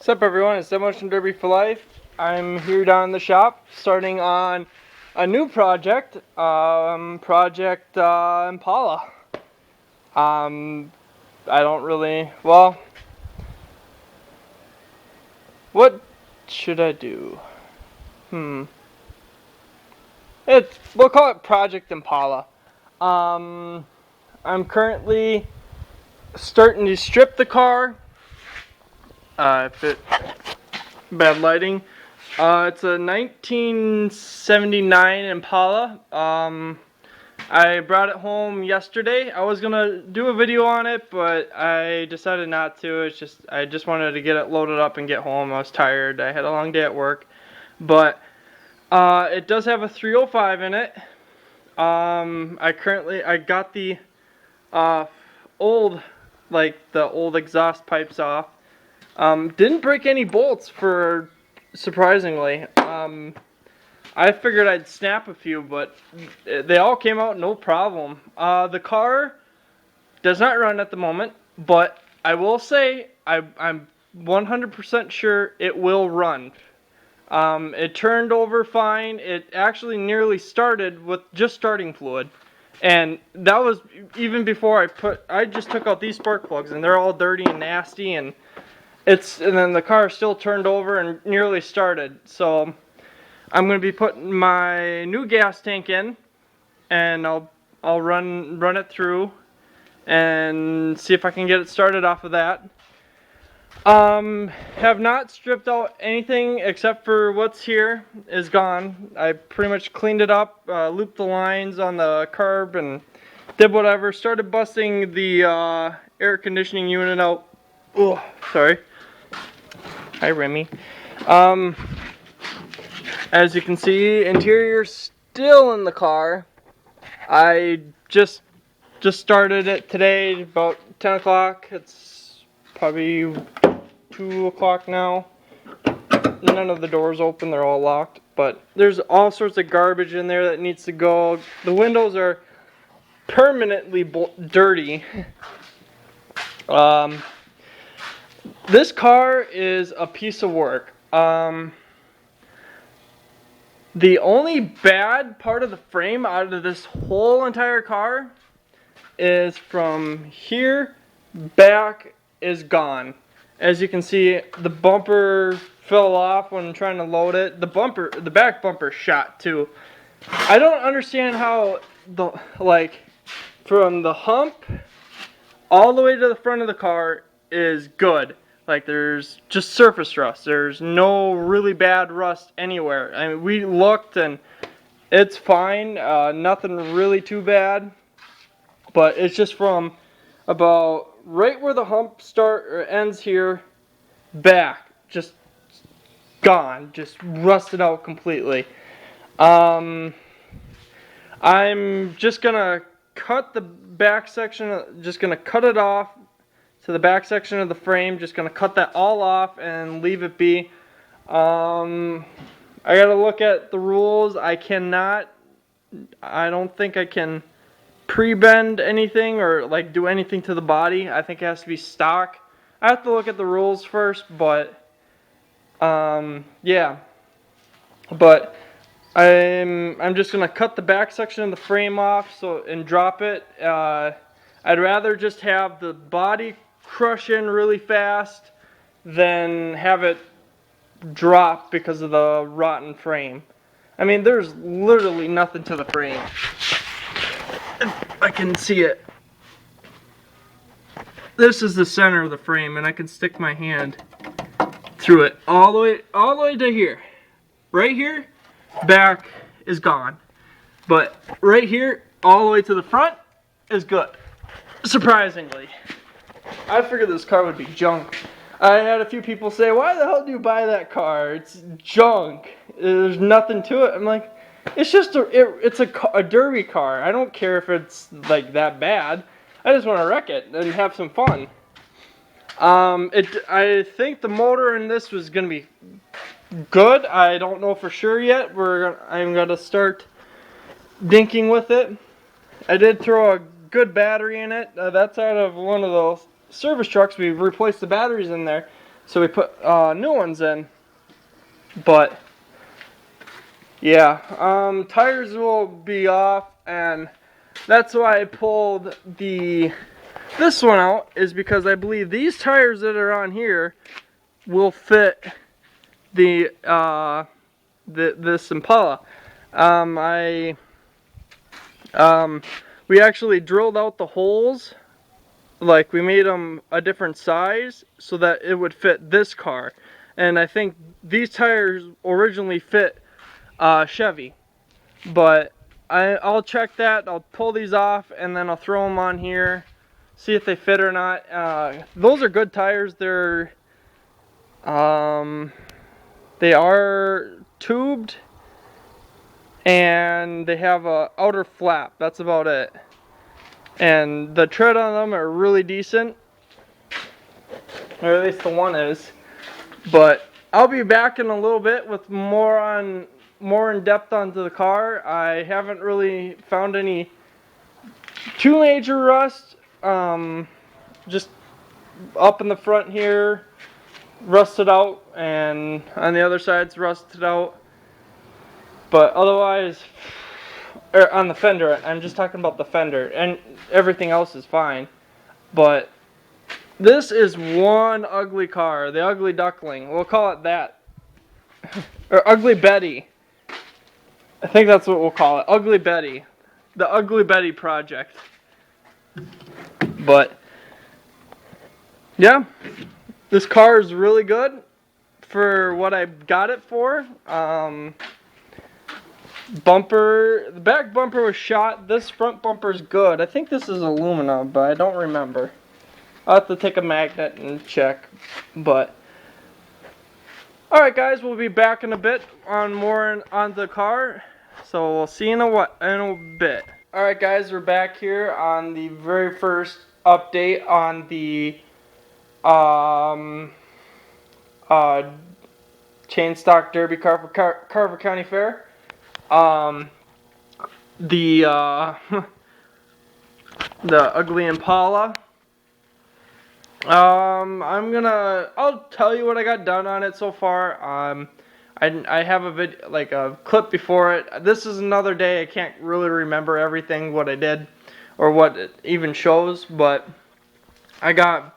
What's up, everyone? It's Demolition Derby for Life. I'm here down in the shop starting on a new project, Impala. I don't really, well, what should I do? We'll call it Project Impala. I'm currently starting to strip the car. Bad lighting. It's a 1979 Impala. I brought it home yesterday. I was gonna do a video on it, but I decided not to. I just wanted to get it loaded up and get home. I was tired. I had a long day at work, but it does have a 305 in it. I got the old exhaust pipes off. Didn't break any bolts surprisingly. I figured I'd snap a few, but they all came out no problem. The car does not run at the moment, but I will say I'm 100% sure it will run. It turned over fine. It actually nearly started with just starting fluid. And that was even before I just took out these spark plugs, and they're all dirty and nasty, and then the car still turned over and nearly started. So I'm going to be putting my new gas tank in, and I'll run it through and see if I can get it started off of that. Have not stripped out anything except for what's here is gone. I pretty much cleaned it up, looped the lines on the carb, and did whatever. Started busting the air conditioning unit out. Oh, sorry. Hi, Remy. As you can see, interior still in the car. I just started it today about 10 o'clock. It's probably 2 o'clock now. None of the doors open, they're all locked. But there's all sorts of garbage in there that needs to go. The windows are permanently dirty. This car is a piece of work. The only bad part of the frame out of this whole entire car is from here back is gone. As you can see, the bumper fell off when trying to load it. The back bumper shot too. I don't understand how from the hump all the way to the front of the car is good. Like, there's just surface rust. There's no really bad rust anywhere. I mean, we looked and it's fine. Nothing really too bad. But it's just from about right where the hump ends here, back, just gone. Just rusted out completely. I'm just gonna cut the back section, just gonna cut it off to the back section of the frame. Just gonna cut that all off and leave it be. I gotta look at the rules. I don't think I can pre-bend anything or like do anything to the body. I think it has to be stock. I have to look at the rules first, but yeah. But I'm just gonna cut the back section of the frame off and drop it. I'd rather just have the body crush in really fast than have it drop because of the rotten frame. I mean, there's literally nothing to the frame. I can see it. This is the center of the frame, and I can stick my hand through it all the way to here. Right here, back is gone. But right here, all the way to the front is good. Surprisingly. I figured this car would be junk. I had a few people say, "Why the hell do you buy that car? It's junk. There's nothing to it." I'm like, it's just it's a derby car. I don't care if it's like that bad. I just want to wreck it and have some fun. I think the motor in this was gonna be good. I don't know for sure yet. I'm gonna start dinking with it. I did throw a good battery in it. That's out of one of those service trucks. We replaced the batteries in there. so we put new ones in. But yeah, tires will be off, and that's why I pulled this one out, is because I believe these tires that are on here will fit this Impala. We actually drilled out the holes, like we made them a different size so that it would fit this car. And I think these tires originally fit Chevy, but I'll check that. I'll pull these off and then I'll throw them on here, see if they fit or not. Those are good tires. They are tubed and they have a outer flap. That's about it. And the tread on them are really decent, or at least the one is. But I'll be back in a little bit with more in depth onto the car. I haven't really found any too major rust. Just up in the front here, rusted out, and on the other side's rusted out. But otherwise, on the fender, I'm just talking about the fender, and everything else is fine. But this is one ugly car, the ugly duckling. We'll call it that. Or Ugly Betty. I think that's what we'll call it. Ugly Betty. The Ugly Betty project. But yeah, this car is really good for what I got it for. Bumper, the back bumper was shot. This front bumper is good. I think this is aluminum, but I don't remember. I'll have to take a magnet and check. But alright guys, we'll be back in a bit on more on the car. So we'll see you in a bit. Alright guys, we're back here on the very first update on the Chainstock Derby Carver County Fair. The ugly Impala. I'll tell you what I got done on it so far. I have a video, like a clip before it. This is another day. I can't really remember everything what I did or what it even shows, but I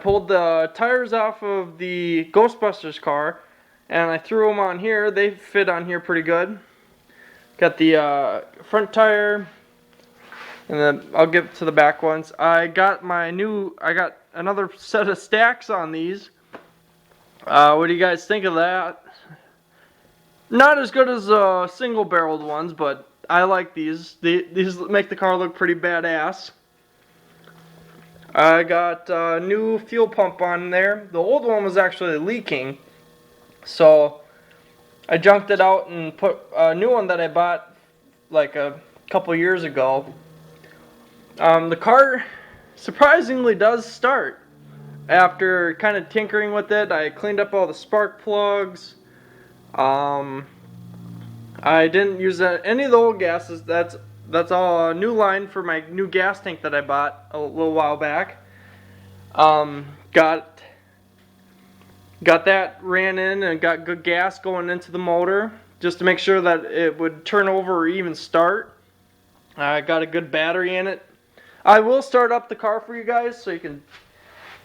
pulled the tires off of the Ghostbusters car and I threw them on here. They fit on here pretty good. Got the front tire, and then I'll get to the back ones. I got another set of stacks on these. What do you guys think of that? Not as good as single barreled ones, but I like these. These make the car look pretty badass. I got a new fuel pump on there. The old one was actually leaking, so I junked it out and put a new one that I bought like a couple years ago. The car surprisingly does start. After kind of tinkering with it, I cleaned up all the spark plugs. I didn't use any of the old gases. That's all a new line for my new gas tank that I bought a little while back. Got that ran in and got good gas going into the motor just to make sure that it would turn over or even start. I got a good battery in it. I will start up the car for you guys so you can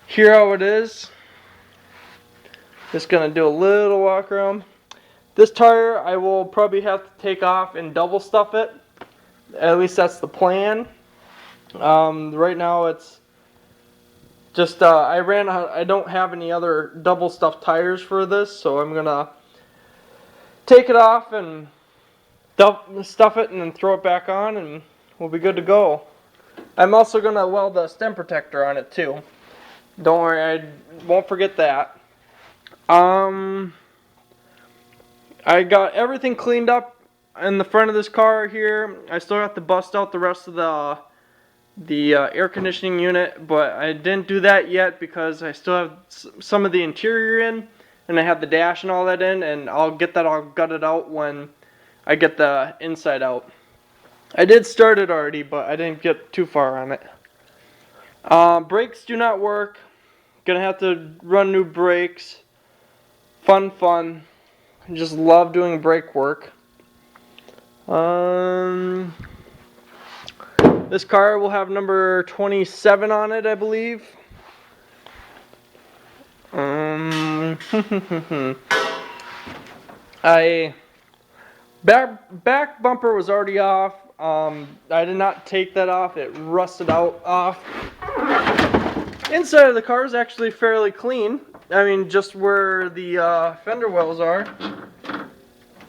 hear how it is. Just gonna do a little walk around. This tire I will probably have to take off and double stuff it. At least that's the plan. Right now it's just I don't have any other double stuffed tires for this, so I'm gonna take it off and stuff it and then throw it back on and we'll be good to go. I'm also gonna weld a stem protector on it too. Don't worry, I won't forget that. I got everything cleaned up in the front of this car here. I still have to bust out the rest of the air conditioning unit, but I didn't do that yet because I still have some of the interior in, and I have the dash and all that in, and I'll get that all gutted out when I get the inside out. I did start it already, but I didn't get too far on it. Brakes do not work. gonna have to run new brakes. Fun. I just love doing brake work. This car will have number 27 on it, I believe. Back bumper was already off. I did not take that off. It rusted off. Inside of the car is actually fairly clean. I mean, just where the fender wells are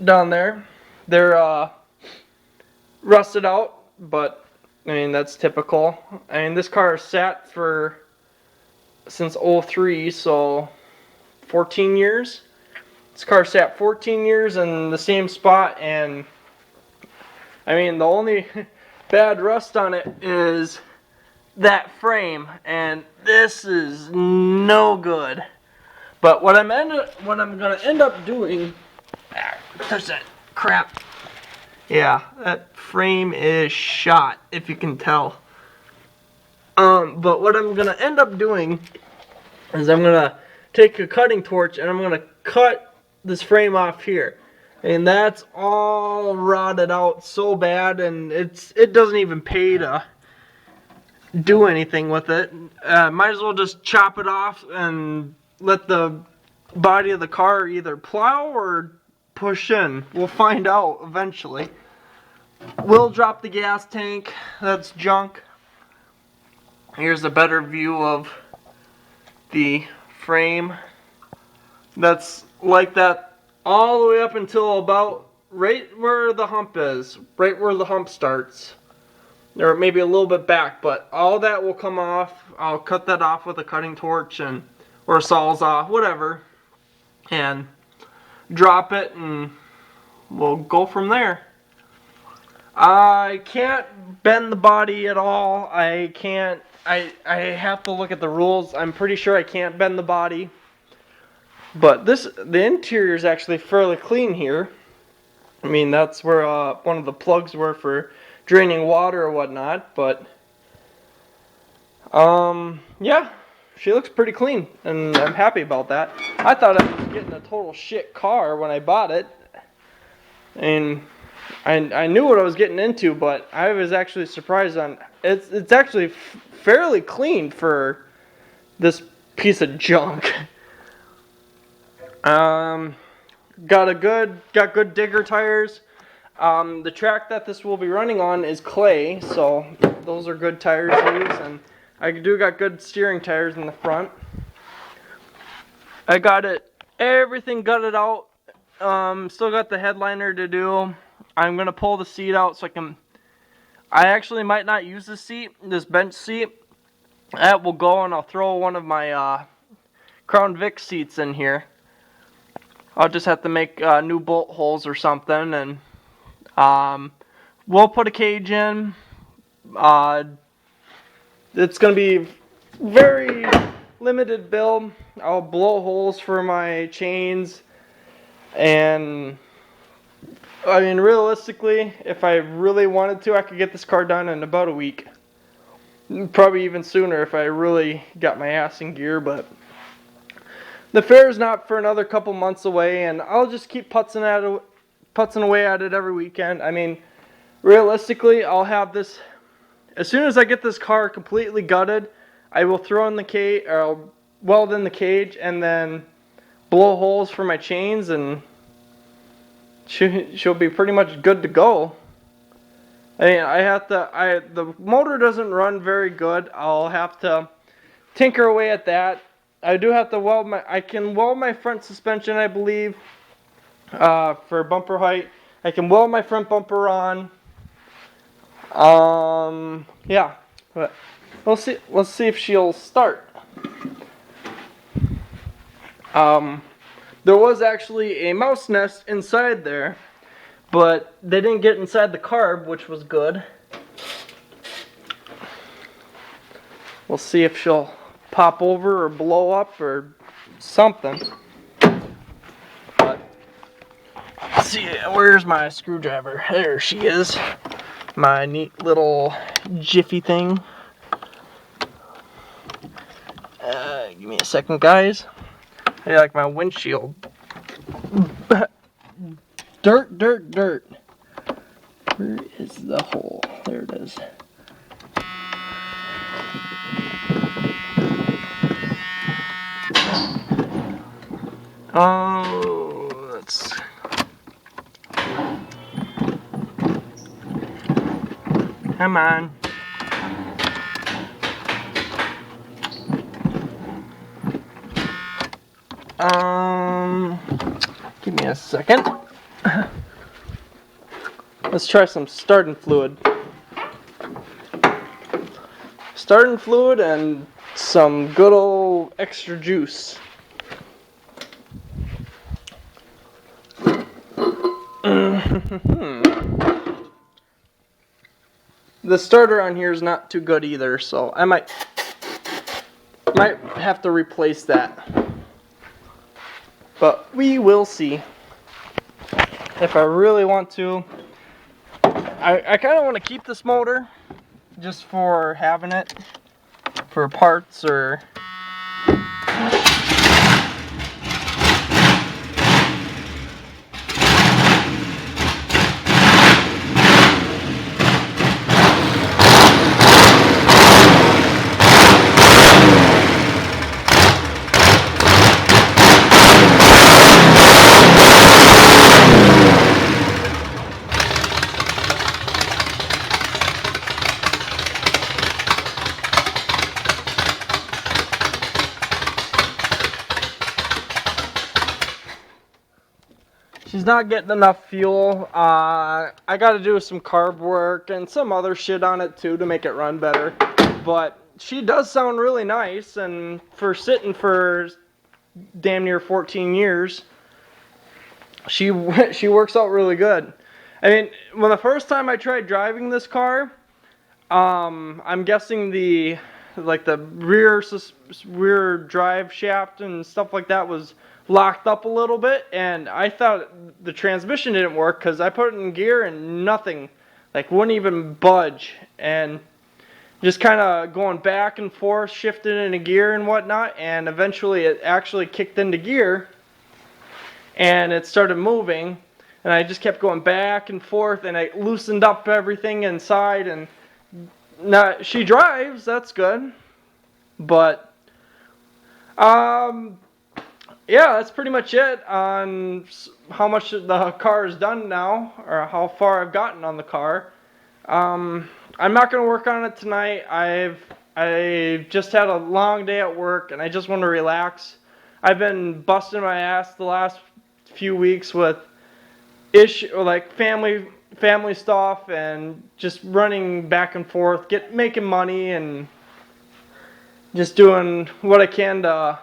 down there, they're rusted out, but I mean, that's typical. I mean, this car sat since 03, so 14 years. This car sat 14 years in the same spot, and I mean, the only bad rust on it is that frame, and this is no good. But what I'm gonna end up doing, touch that crap. Yeah, that frame is shot, if you can tell. But what I'm gonna end up doing is I'm gonna take a cutting torch and I'm gonna cut this frame off here. And that's all rotted out so bad, and it doesn't even pay to do anything with it. Might as well just chop it off and let the body of the car either plow or push in. We'll find out eventually. We'll drop the gas tank. That's junk. Here's a better view of the frame. That's like that all the way up until about right where the hump is. Right where the hump starts. Or maybe a little bit back, but all that will come off. I'll cut that off with a cutting torch or a sawzall, whatever. And drop it, and we'll go from there. I can't bend the body at all. I have to look at the rules. I'm pretty sure I can't bend the body. But the interior is actually fairly clean here. I mean, that's where one of the plugs were for draining water or whatnot. But yeah, she looks pretty clean, and I'm happy about that. I thought I was getting a total shit car when I bought it, and I knew what I was getting into, but I was actually surprised on it's actually fairly clean for this piece of junk. Got good digger tires. The track that this will be running on is clay, so those are good tires to use, and I got good steering tires in the front. I got everything gutted out. Still got the headliner to do. I'm gonna pull the seat out so I actually might not use this bench seat. That will go, and I'll throw one of my Crown Vic seats in here. I'll just have to make new bolt holes or something, and we'll put a cage in. It's gonna be very limited build. I'll blow holes for my chains, and I mean, realistically, if I really wanted to, I could get this car done in about a week. Probably even sooner if I really got my ass in gear, but the fair is not for another couple months away, and I'll just keep putzing away at it every weekend. I mean, realistically, I'll have this, as soon as I get this car completely gutted, I will throw in the cage, or I'll weld in the cage, and then blow holes for my chains, and she'll be pretty much good to go. I mean, the motor doesn't run very good. I'll have to tinker away at that. I do have to I can weld my front suspension, I believe, for bumper height. I can weld my front bumper on. Yeah, but let's see if she'll start. There was actually a mouse nest inside there, but they didn't get inside the carb, which was good. We'll see if she'll pop over or blow up or something. But let's see, where's my screwdriver? There she is. My neat little jiffy thing. Give me a second, guys. I like my windshield. Dirt, dirt, dirt. Where is the hole? There it is. Oh, let's... Come on. Give me a second. Let's try some starting fluid. Starting fluid and some good old extra juice. The starter on here is not too good either, so I might have to replace that. But we will see. If I really want to. I kind of want to keep this motor just for having it for parts or... She's not getting enough fuel. I got to do some carb work and some other shit on it too to make it run better. But she does sound really nice, and for sitting for damn near 14 years, she works out really good. I mean, when the first time I tried driving this car, I'm guessing the rear drive shaft and stuff like that was locked up a little bit, and I thought the transmission didn't work because I put it in gear and nothing, like, wouldn't even budge, and just kind of going back and forth, shifting into gear and whatnot, and eventually it actually kicked into gear and it started moving, and I just kept going back and forth, and I loosened up everything inside, and now she drives, that's good. But yeah, that's pretty much it on how much the car is done now, or how far I've gotten on the car. I'm not going to work on it tonight. I just had a long day at work, and I just want to relax. I've been busting my ass the last few weeks with family stuff, and just running back and forth, making money, and just doing what I can to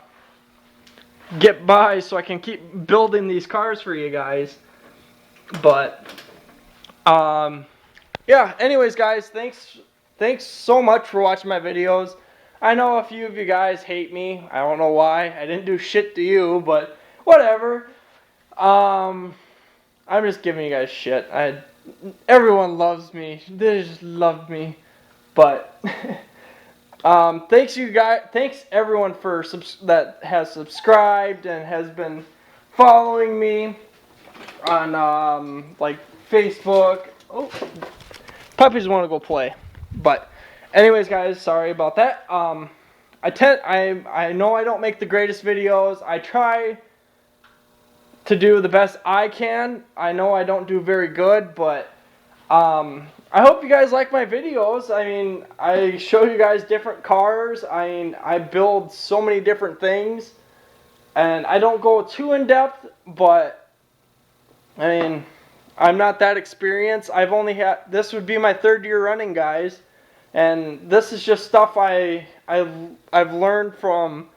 get by so I can keep building these cars for you guys. But yeah, anyways, guys, thanks so much for watching my videos. I know a few of you guys hate me. I don't know why. I didn't do shit to you, but whatever. I'm just giving you guys shit. Everyone loves me. They just love me. But thanks you guys. Thanks everyone that has subscribed and has been following me on like Facebook. Oh, puppies want to go play. But anyways, guys, sorry about that. I know I don't make the greatest videos. I try to do the best I can. I know I don't do very good, but I hope you guys like my videos. I mean, I show you guys different cars. I mean, I build so many different things, and I don't go too in depth, but I mean, I'm not that experienced. This would be my 3rd year running, guys, and this is just stuff I've learned from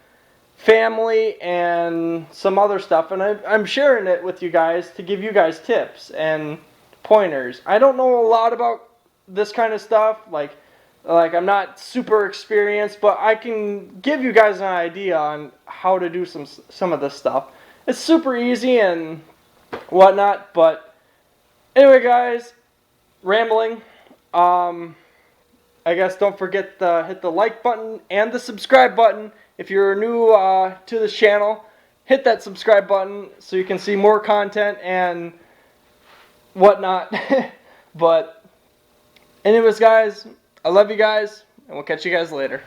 family and some other stuff, and I'm sharing it with you guys to give you guys tips and pointers. I don't know a lot about this kind of stuff, like I'm not super experienced, but I can give you guys an idea on how to do some of this stuff. It's super easy and whatnot. But anyway, guys, rambling. I guess don't forget to hit the like button and the subscribe button If you're new to this channel, hit that subscribe button so you can see more content and whatnot. But anyways, guys, I love you guys, and we'll catch you guys later.